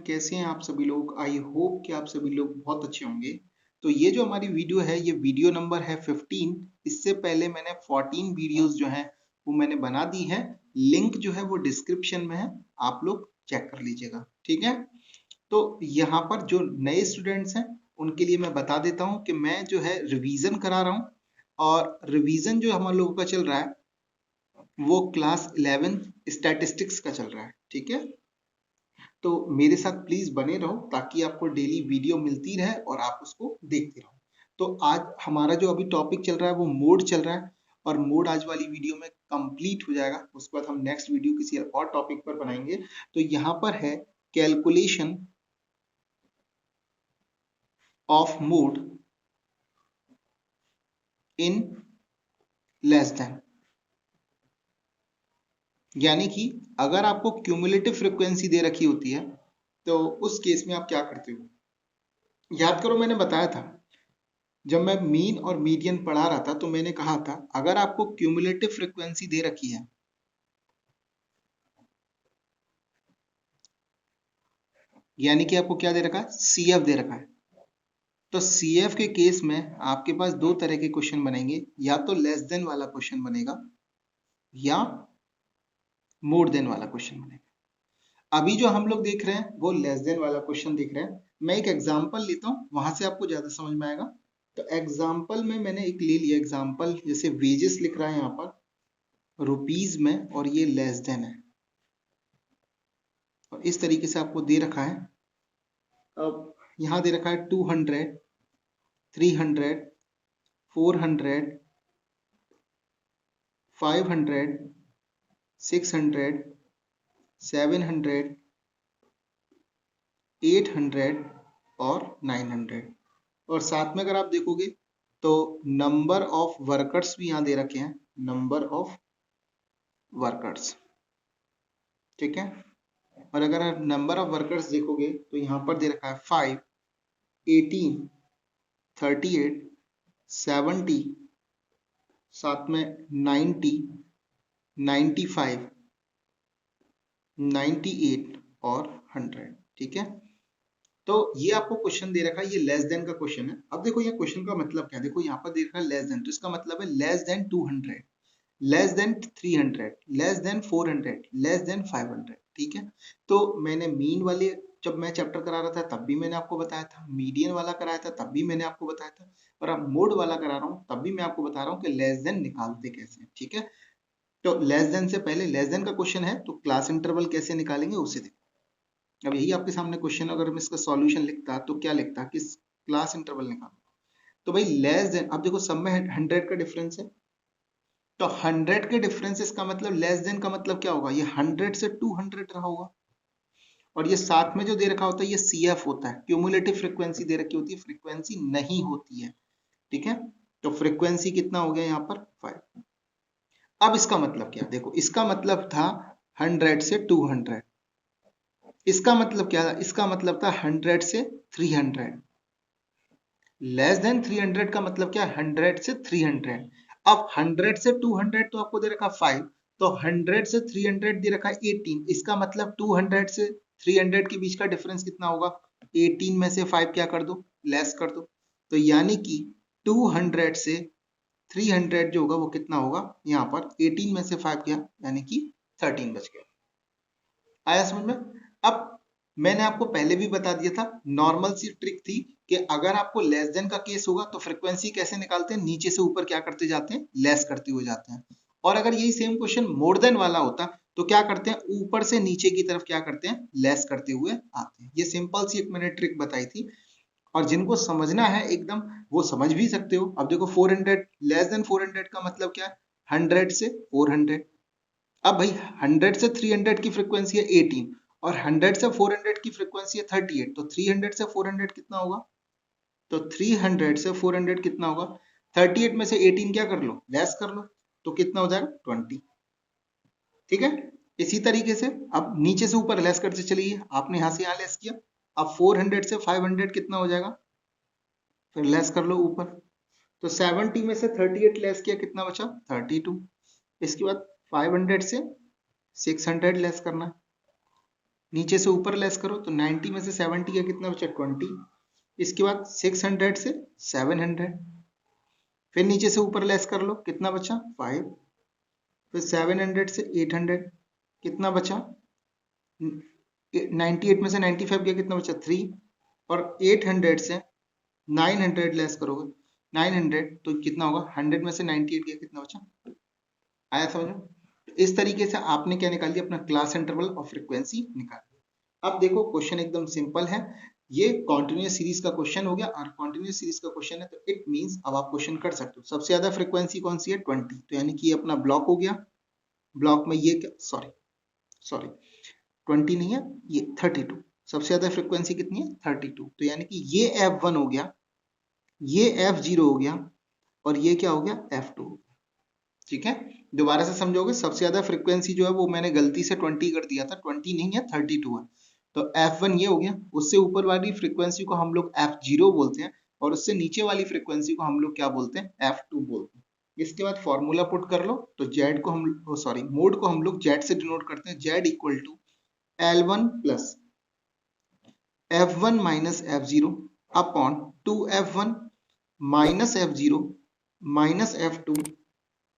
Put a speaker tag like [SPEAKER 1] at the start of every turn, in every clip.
[SPEAKER 1] कैसे हैं आप सभी लोग। आई होप कि आप सभी लोग बहुत अच्छे होंगे। तो ये जो हमारी वीडियो है, ये वीडियो नंबर है 15। इससे पहले मैंने 14 वीडियोस जो हैं वो मैंने बना दी है। लिंक जो है वो डिस्क्रिप्शन में है, आप लोग चेक कर लीजिएगा, ठीक है। तो यहाँ पर जो नए स्टूडेंट्स हैं उनके लिए मैं बता देता हूँ कि मैं जो है रिवीजन करा रहा हूँ, और रिवीजन जो हमारे लोगों का चल रहा है वो क्लास 11 स्टैटिस्टिक्स का चल रहा है, ठीक है। तो मेरे साथ प्लीज बने रहो ताकि आपको डेली वीडियो मिलती रहे और आप उसको देखते रहो। तो आज हमारा जो अभी टॉपिक चल रहा है वो मोड चल रहा है, और मोड आज वाली वीडियो में कंप्लीट हो जाएगा। उसके बाद हम नेक्स्ट वीडियो किसी और टॉपिक पर बनाएंगे। तो यहाँ पर है calculation of mode in less than, यानी कि अगर आपको क्यूमुलेटिव फ्रीक्वेंसी दे रखी होती है तो उस केस में आप क्या करते हो। याद करो, मैंने बताया था जब मैं मीन और मीडियन पढ़ा रहा था तो मैंने कहा था अगर आपको क्यूमुलेटिव फ्रीक्वेंसी दे रखी है, यानी कि आपको क्या दे रखा है, सीएफ दे रखा है, तो सीएफ के केस में आपके पास दो तरह के क्वेश्चन बनेंगे। या तो लेस देन वाला क्वेश्चन बनेगा या मोर देन वाला क्वेश्चन बनेगा। अभी जो हम लोग देख रहे हैं वो लेस देन वाला क्वेश्चन देख रहे हैं। मैं एक एग्जांपल लेता हूं, वहां से आपको ज्यादा समझ में आएगा। तो एग्जांपल में मैंने एक ले लिया एग्जांपल, जैसे वेजेस लिख रहा है यहाँ पर रुपीज में, और ये लेस देन है, और इस तरीके से आपको दे रखा है। अब यहाँ दे रखा है 200, 300, 400, 500, 600, 700, 800 और 900। और साथ में अगर आप देखोगे तो नंबर ऑफ वर्कर्स भी यहाँ दे रखे हैं, नंबर ऑफ वर्कर्स, ठीक है। और अगर आप नंबर ऑफ वर्कर्स देखोगे तो यहाँ पर दे रखा है 5, 18, 38, 70, साथ में 90, 95, 98 और 100, ठीक है। तो ये आपको क्वेश्चन दे रखा है, ये लेस देन का क्वेश्चन है। अब देखो ये क्वेश्चन का मतलब क्या है, देखो यहाँ पर दे रखा है लेस देन, तो इसका मतलब है less than 200, less than 300, less than 400, less than 500, ठीक है। तो मैंने मीन वाले जब मैं चैप्टर करा रहा था तब भी मैंने आपको बताया था, मीडियन वाला कराया था तब भी मैंने आपको बताया था, और अब मोड वाला करा रहा हूँ तब भी मैं आपको बता रहा हूँ कि लेस देन निकालते कैसे, ठीक है। तो लेस देन से पहले, लेस देन का क्वेश्चन है तो क्लास इंटरवल कैसे निकालेंगे उसे देखो। अब यही आपके सामने क्वेश्चन, अगर मैं इसका सॉल्यूशन लिखता तो क्या लिखता कि क्लास इंटरवल निकालो। तो भाई लेस देन, अब देखो सब में 100 का डिफरेंस है, तो 100 के डिफरेंसेस का मतलब लेस देन का मतलब क्या होगा, ये 100 से 200 रहा होगा। और ये साथ में जो दे रखा होता है ये सीएफ होता है, क्यूमुलेटिव फ्रीक्वेंसी दे रखी होती है, फ्रीक्वेंसी नहीं होती है, ठीक है। तो फ्रीक्वेंसी कितना हो गया यहाँ पर 5। अब इसका मतलब क्या, देखो इसका मतलब था 100 से 200, इसका मतलब क्या था, इसका मतलब था 100 से 300। लेस देन 300 का मतलब क्या है, 100 से 300। अब 100 से 200 तो आपको दे रखा 5, तो 100 से 300 दे रखा 18, इसका मतलब 200 से 300 के बीच का डिफरेंस कितना होगा, 18 में से 5 क्या कर दो, लेस कर दो। तो यानी कि 200 से 300 जो होगा वो कितना होगा, यहाँ पर 18 में से 5 गया, यानी कि 13 बच गया। आया समझ में। अब मैंने आपको पहले भी बता दिया था, नॉर्मल सी ट्रिक थी कि अगर आपको लेस देन का केस होगा तो फ्रीक्वेंसी कैसे निकालते हैं, नीचे से ऊपर क्या करते जाते हैं, लेस करते हुए जाते हैं। और अगर यही सेम क्वेश्चन मोर देन वाला होता तो क्या करते हैं, ऊपर से नीचे की तरफ क्या करते हैं, लेस करते हुए आते हैं। ये सिंपल सी एक मैंने ट्रिक बताई थी, और जिनको समझना है एकदम वो समझ भी सकते हो। अब देखो 400, लेस देन 400 का मतलब क्या है, 100 से 400। अब भाई 100 से 300 की फ्रीक्वेंसी है 18, और 100 से 400 की फ्रीक्वेंसी है 38, तो 300 से 400 कितना होगा, तो 300 से 400 कितना होगा, 38 में से 18 क्या कर लो, लेस कर लो, तो कितना हो जाएगा 20, ठीक है। इसी तरीके से अब नीचे से ऊपर लेस करते चलिए, आपने यहां से यहां लेस किया, अब 400 से 500 कितना हो जाएगा, फिर लेस कर लो ऊपर, तो 70 में से 38 लेस किया, कितना बचा 32। इसके बाद 500 से 600 लेस करना, नीचे से ऊपर लेस करो तो 90 में से 70 का कितना बचा 20, इसके बाद 600 से 700, फिर नीचे से ऊपर लेस कर लो कितना बचा 5, फिर 700 से 800 कितना बचा 98 में से 95 गया कितना बचा 3, और 800 से 900 लेस करोगे 900 तो कितना होगा 100 में से 98 गया कितना बचा, आया समझ में? इस तरीके से आपने क्या निकाल दिया अपना क्लास इंटरवल और फ्रीक्वेंसी निकाल दिया। अब देखो क्वेश्चन एकदम सिंपल है, ये कॉन्टिन्यूस सीरीज का क्वेश्चन हो गया और कॉन्टिन्यूस सीरीज का क्वेश्चन है तो इट मींस अब आप क्वेश्चन कर सकते हो। सबसे ज्यादा फ्रीक्वेंसी कौन सी है 20, तो यानी कि ये अपना ब्लॉक हो गया, ब्लॉक में ये सॉरी 20 नहीं है ये 32, सबसे ज्यादा फ्रीक्वेंसी कितनी है 32, तो यानी कि ये F1 हो गया, ये F0 हो गया और ये क्या हो गया F2 हो गया। ठीक है, दोबारा से समझोगे, सबसे ज्यादा फ्रीक्वेंसी जो है वो मैंने गलती से 20 कर दिया था, 20 नहीं है 32 है, तो F1 ये हो गया, उससे ऊपर वाली फ्रीक्वेंसी को हम लोग F0 बोलते हैं और उससे नीचे वाली फ्रीक्वेंसी को हम लोग क्या बोलते हैं F2 बोलते हैं। इसके बाद फॉर्मूला पुट कर लो तो जेड को हम सॉरी मोड को हम लोग जेड से डिनोट करते हैं, z equal to L1 plus F1 minus F0 upon 2F1 minus F0 minus F2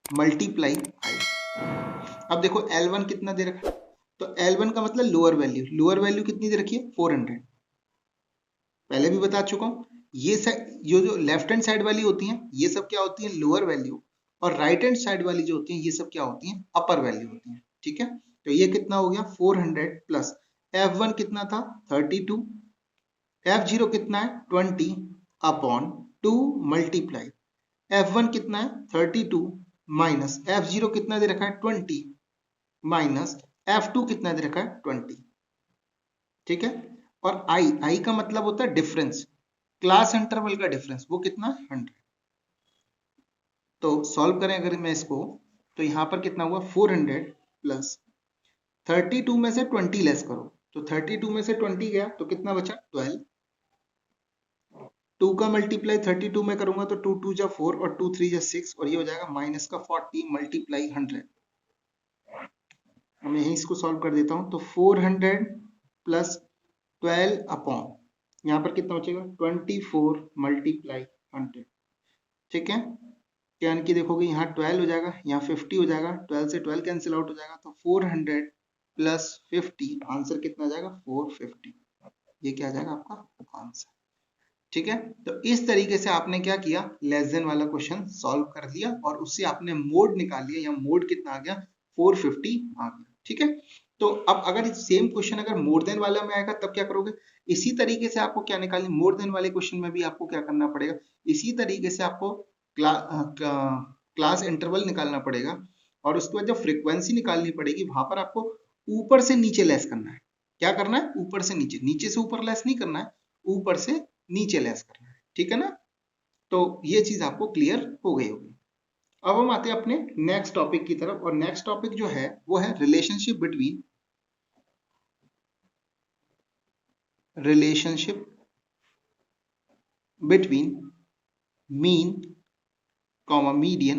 [SPEAKER 1] multiply i. अब देखो L1 कितना दे रखा है, तो L1 का मतलब लोअर वैल्यू कितनी दे रखी है 400, पहले भी बता चुका हूं, ये जो लेफ्ट हैंड साइड वाली होती हैं ये सब क्या होती है लोअर वैल्यू, और राइट हैंड साइड वाली जो होती हैं ये सब क्या होती हैं अपर वैल्यू होती हैं। ठीक है, तो ये कितना हो गया 400 प्लस F1 कितना था 32, F0 कितना है 20 अपॉन 2 मल्टीप्लाई F1 कितना है 32 माइनस F0 कितना दे रखा है 20 माइनस F2 कितना दे रखा है 20। ठीक है, और I का मतलब होता है डिफरेंस, क्लास इंटरवल का डिफरेंस, वो कितना 100। तो सॉल्व करें अगर मैं इसको तो यहां पर कितना हुआ 400 प्लस 32 में से 20 लेस करो तो 32 में से 20 गया तो कितना बचा 12, 2 का मल्टीप्लाई 32 में करूंगा तो 2 2 जा 4 और 2 3 जा 6 और ये हो जाएगा माइनस का 40 मल्टीप्लाई 100। मैं यहीं इसको सॉल्व कर देता हूं तो 400 प्लस 12 अपॉन यहाँ पर कितना बचेगा 24 मल्टीप्लाई 100। ठीक है, यानी कि देखोगे यहाँ 12 हो जाएगा, यहाँ 50 हो जाएगा, 12 से 12 कैंसिल आउट हो जाएगा तो 400 प्लस 50 आंसर कितना आ जाएगा 450, ये क्या आ जाएगा आपका आंसर। ठीक है, तो इस तरीके से आपने क्या किया लेस देन वाला क्वेश्चन सॉल्व कर दिया और उससे आपने मोड निकाल लिया, या मोड कितना आ गया 450 आ गया। ठीक है, तो अब अगर सेम क्वेश्चन अगर मोर देन वाला में आएगा तब क्या करोगे, इसी तरीके से आपको क्या निकालना, मोर देन वाले क्वेश्चन में भी आपको क्या करना पड़ेगा, इसी तरीके से आपको क्लास इंटरवल निकालना पड़ेगा और उसके बाद जब फ्रीक्वेंसी निकालनी पड़ेगी वहां पर आपको ऊपर से नीचे लेस करना है। क्या करना है ऊपर से नीचे, नीचे से ऊपर लेस नहीं करना है, ऊपर से नीचे लेस करना है। ठीक है ना, तो ये चीज आपको क्लियर हो गई होगी। अब हम आते हैं अपने नेक्स्ट टॉपिक की तरफ और नेक्स्ट टॉपिक जो है वो है relationship between mean comma median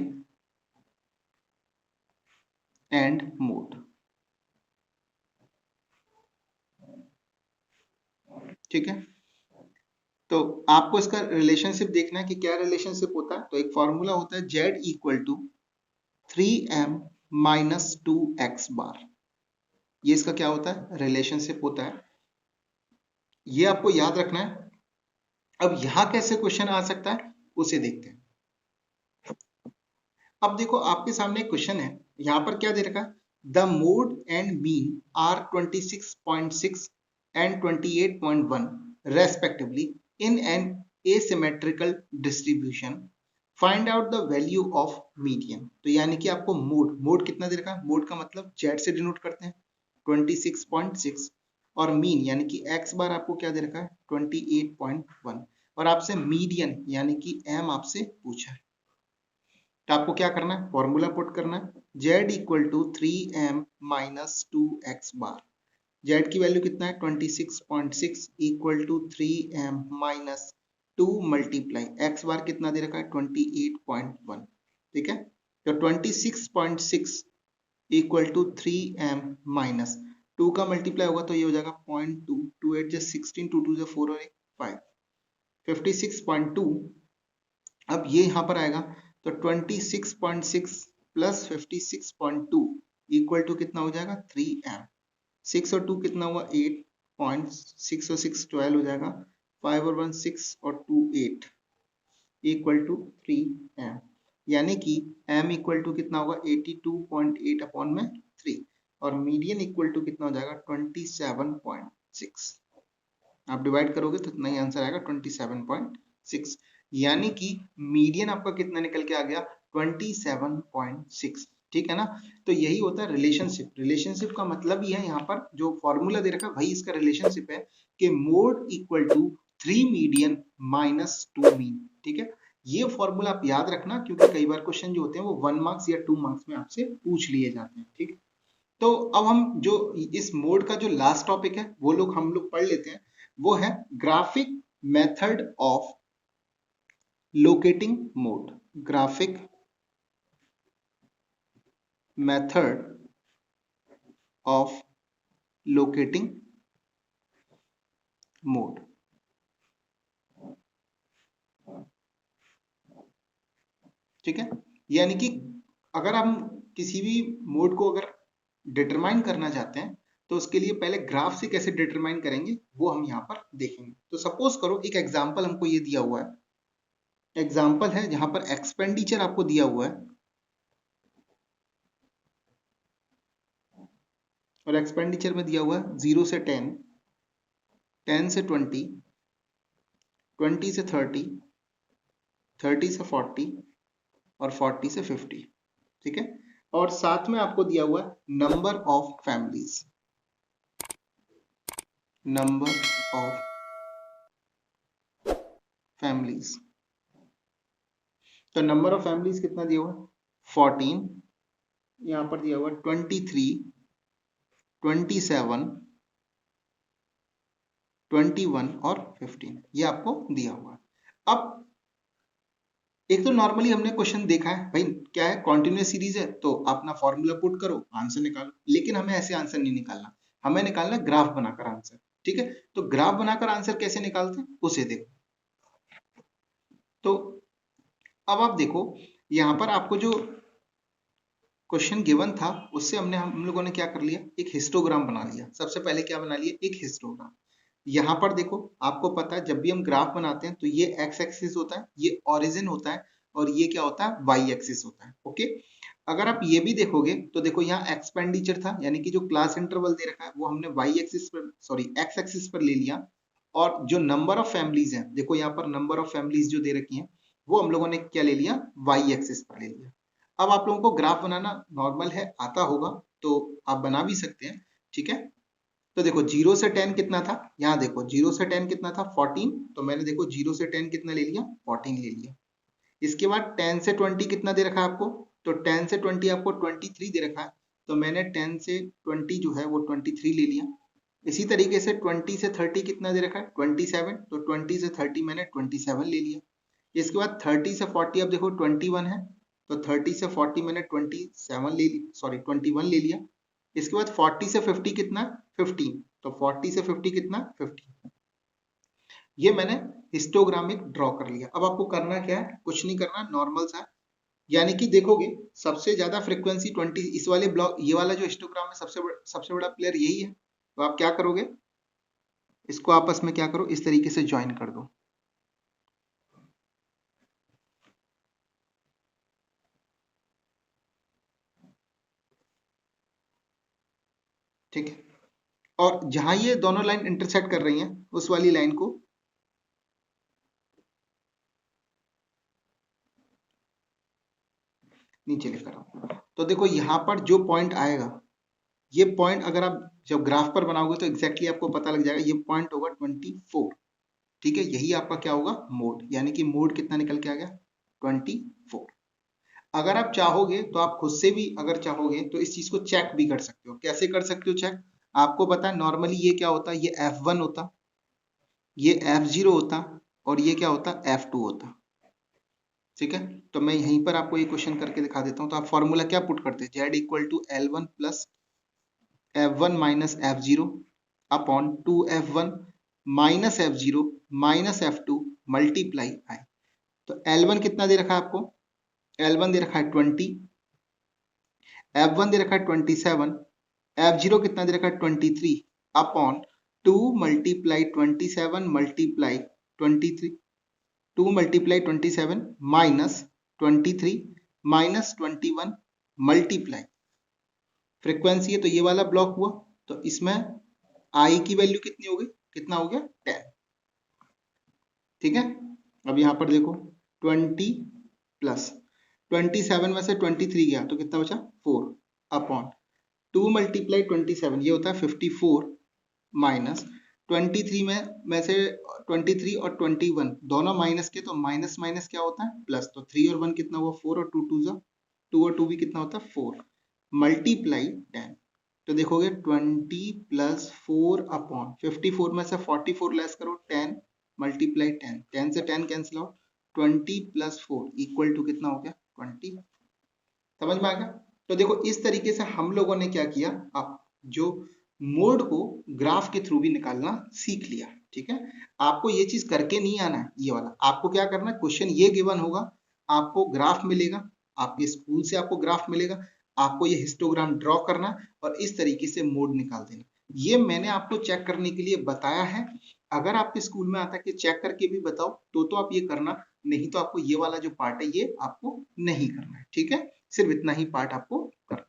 [SPEAKER 1] and mode. ठीक है, तो आपको इसका रिलेशनशिप देखना है कि क्या रिलेशनशिप होता है, तो एक फॉर्मूला होता है z equal to 3m minus 2x bar, ये इसका क्या होता है रिलेशनशिप होता है, ये आपको याद रखना है। अब यहां कैसे क्वेश्चन आ सकता है उसे देखते हैं। अब देखो आपके सामने क्वेश्चन है, यहां पर क्या दे रखा है, the mode and mean are 26.6 and 28.1 respectively in an asymmetrical distribution, find out the value of median। तो यानी कि आपको मोड कितना दे रखा है, मोड का मतलब z से डिनोट करते हैं 26.6 और मीन यानी कि x बार आपको क्या दे रखा है 28.1 और आपसे मीडियन यानी कि m आपसे पूछा है। तो आपको क्या करना है फॉर्मूला पुट करना है, z equal to 3m minus 2x bar, z की वैल्यू कितना है 26.6 equal to 3m minus 2 multiply x bar कितना दे रखा है 28.1। ठीक है, तो 26.6 इक्वल टू 3m माइनस 2 का मल्टीप्लाई होगा तो ये हो जाएगा 0.2, 2 8 16, 2 2 4 और 1 5, 56.2। अब ये यहाँ पर आएगा तो 26.6 प्लस 56.2 इक्वल टू कितना हो जाएगा 3m। 6 और 2 कितना हुआ 8.6 और 6 12 हो जाएगा, 5 और 1 6 और 2 8 इक्वल टू 3m, यानी कि m इक्वल टू कितना होगा 82.8 अपॉन में 3 और मीडियन इक्वल टू कितना हो जाएगा 27.6। आप डिवाइड करोगे तो इतना ही आंसर आएगा 27.6, यानी कि मीडियन आपका कितना निकल के आ गया 27.6। ठीक है ना। तो यही होता है रिलेशनशिप। रिलेशनशिप का मतलब ही है यहाँ पर जो फॉर्मूला दे रखा है वही इसका रिलेशनशिप है कि mode equal to 3 median minus 2 mean. ठीक है, ये फॉर्मूला आप याद रखना क्योंकि कई बार क्वेश्चन जो होते हैं वो 1 मार्क्स या 2 मार्क्स में आपसे पूछ लिए जाते हैं। ठीक, तो अब हम जो इस मोड का जो लास्ट टॉपिक है वो हम लोग पढ़ लेते हैं, वो है graphic method of locating mode. Graphic method of locating mode. ठीक है, यानी कि अगर हम किसी भी मोड को अगर डिटरमाइन करना चाहते हैं तो उसके लिए पहले ग्राफ से कैसे डिटरमाइन करेंगे वो हम यहाँ पर देखेंगे। तो सपोज करो एक एग्जांपल हमको ये दिया हुआ है, एग्जांपल है जहां पर एक्सपेंडिचर आपको दिया हुआ है और एक्सपेंडिचर में दिया हुआ है 0 से 10, 10 से 20, 20 से 30, 30 से 40 और 40 से 50। ठीक है, और साथ में आपको दिया हुआ है number of families, number of families. तो नंबर ऑफ फैमिलीज कितना दिया हुआ है 14, यहां पर दिया हुआ है 23, 27, 21 और 15, ये आपको दिया हुआ है। अब एक तो नॉर्मली हमने क्वेश्चन देखा है भाई क्या है कॉन्टिन्यूस सीरीज है तो अपना फॉर्मूला पुट करो आंसर निकालो, लेकिन हमें ऐसे आंसर नहीं निकालना, हमें निकालना ग्राफ बनाकर आंसर। ठीक है, तो ग्राफ बनाकर आंसर कैसे निकालते हैं उसे देखो। तो अब आप देखो यहां पर आपको जो क्वेश्चन गिवन था उससे हम लोगों ने क्या कर लिया, एक हिस्टोग्राम बना लिया। सबसे पहले क्या बना लिया, एक हिस्टोग्राम। यहाँ पर देखो आपको पता है जब भी हम ग्राफ बनाते हैं तो ये एक्स एक्सिस होता है, ये ओरिजिन होता है और ये क्या होता है वाई एक्सिस होता है। ओके, अगर आप ये भी देखोगे तो देखो यहाँ एक्सपेंडिचर था यानी कि जो क्लास इंटरवल दे रखा है वो हमने वाई एक्सिस पर सॉरी एक्स एक्सिस पर ले लिया, और जो नंबर ऑफ फैमिलीज है देखो यहाँ पर नंबर ऑफ फैमिलीज जो दे रखी हैं वो हम लोगों ने क्या ले लिया वाई एक्सिस पर ले लिया। अब आप लोगों को ग्राफ बनाना नॉर्मल है आता होगा तो आप बना भी सकते हैं। ठीक है, तो देखो 0 से 10 कितना था, यहाँ देखो 0 से 10 कितना था 14, तो मैंने देखो 0 से 10 कितना ले लिया 14 ले लिया। इसके बाद 10 से 20 कितना दे रखा है आपको, तो 10 से 20 आपको 23 दे रखा है, तो मैंने 10 से 20 जो है वो 23 ले लिया। इसी तरीके से 20 से 30 कितना दे रखा है 27, तो 20 से 30 मैंने 27 ले लिया। इसके बाद 30 से 40 अब देखो 21 है, तो 30 से 40 मैंने 21 ले लिया। इसके बाद 40 से 50 कितना 15, तो 40 से 50 कितना 15, ये मैंने हिस्टोग्रामिक ड्रॉ कर लिया। अब आपको करना क्या है, कुछ नहीं करना, नॉर्मल सा, यानी कि देखोगे सबसे ज्यादा फ्रीक्वेंसी 20 इस वाले ब्लॉक, ये वाला जो हिस्टोग्राम है सबसे बड़ा प्लेयर यही है, तो आप क्या करोगे इसको आपस में क्या करो इस तरीके से ज्वाइन कर दो। ठीक है, और जहां ये दोनों लाइन इंटरसेक्ट कर रही हैं उस वाली लाइन को नीचे लेकर आओ। तो देखो यहाँ पर जो पॉइंट आएगा, ये पॉइंट अगर आप जब ग्राफ पर बनाओगे तो एग्जैक्टली आपको पता लग जाएगा, ये पॉइंट होगा 24। ठीक है, यही आपका क्या होगा मोड, यानी कि मोड कितना निकल के आ गया 24। अगर आप चाहोगे तो आप खुद से भी अगर चाहोगे तो इस चीज को चेक भी कर सकते हो। कैसे कर सकते हो चेक, आपको पता है नॉर्मली ये क्या होता है, ये F1 होता, ये F0 होता और ये क्या होता F2 होता। ठीक है, तो मैं यहीं पर आपको ये क्वेश्चन करके दिखा देता हूँ। तो आप फॉर्मूला क्या पुट करते हैं, Z equal to L1 plus F1 minus F0 upon 2F1 minus F0 minus F2 multiply I। तो L1 कितना दे रखा है आपको? L1 दे रखा है 20, F1 दे रखा है 27, F0 कितना दे रखा है 23 upon 2 multiply 27 multiply 23, 2 multiply 27 minus 23 minus 21 multiply frequency है तो ये वाला ब्लॉक हुआ, तो इसमें आई की वैल्यू कितनी हो गई? कितना हो गया? 10। ठीक है, अब यहां पर देखो 20 प्लस 27 में से 23 गया तो कितना बचा? 4 अपॉन 2 मल्टीप्लाई 27 ये होता है 54 माइनस 23 में से 23 और 21 दोनों माइनस के, तो माइनस माइनस क्या होता है? प्लस। तो 3 और 1 कितना हुआ? 4 और 2 2 2 और 2 भी कितना होता है? 4 मल्टीप्लाई 10। तो देखोगे 20 प्लस 4 अपॉन 54 में से 44 लेस करो 10 मल्टीप्लाई 10, 10 से 10 cancel out, 20 plus 4 equal to कितना हो गया? 20। समझ में आ गया? तो देखो इस तरीके से हम लोगों ने क्या किया, आप जो मोड को ग्राफ के थ्रू भी निकालना सीख लिया। ठीक है, आपको ये चीज करके नहीं आना है, ये वाला आपको क्या करना है, क्वेश्चन ये गिवन होगा, आपको ग्राफ मिलेगा, आपके स्कूल से आपको ग्राफ मिलेगा, आपको ये हिस्टोग्राम ड्रॉ करना और इस तरीके से मोड निकाल देना। ये मैंने आपको चेक करने के लिए बताया है। अगर आपके स्कूल में आता है कि चेक करके भी बताओ तो आप ये करना, नहीं तो आपको ये वाला जो पार्ट है ये आपको नहीं करना है। ठीक है, सिर्फ इतना ही पार्ट आपको करना।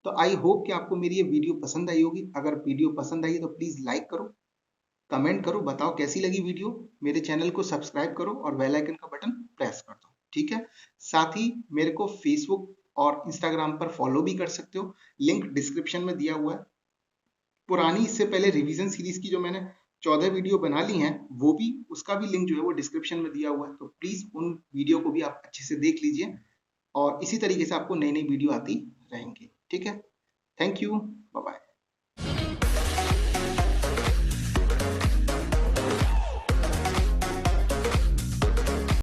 [SPEAKER 1] तो आई होप कि आपको मेरी ये वीडियो पसंद आई होगी। अगर वीडियो पसंद आई तो प्लीज लाइक करो, कमेंट करो, बताओ कैसी लगी वीडियो। मेरे चैनल को सब्सक्राइब करो और बेल आइकन का बटन प्रेस कर दो। ठीक है, साथ ही मेरे को फेसबुक और इंस्टाग्राम पर फॉलो भी कर सकते हो, लिंक डिस्क्रिप्शन में दिया हुआ है। पुरानी इससे पहले रिवीजन सीरीज की जो मैंने 14 वीडियो बना ली हैं, वो भी, उसका भी लिंक जो है वो डिस्क्रिप्शन में दिया हुआ है, तो प्लीज उन वीडियो को भी आप अच्छे से देख लीजिए और इसी तरीके से आपको नई नई वीडियो आती रहेंगी। ठीक है, थैंक यू।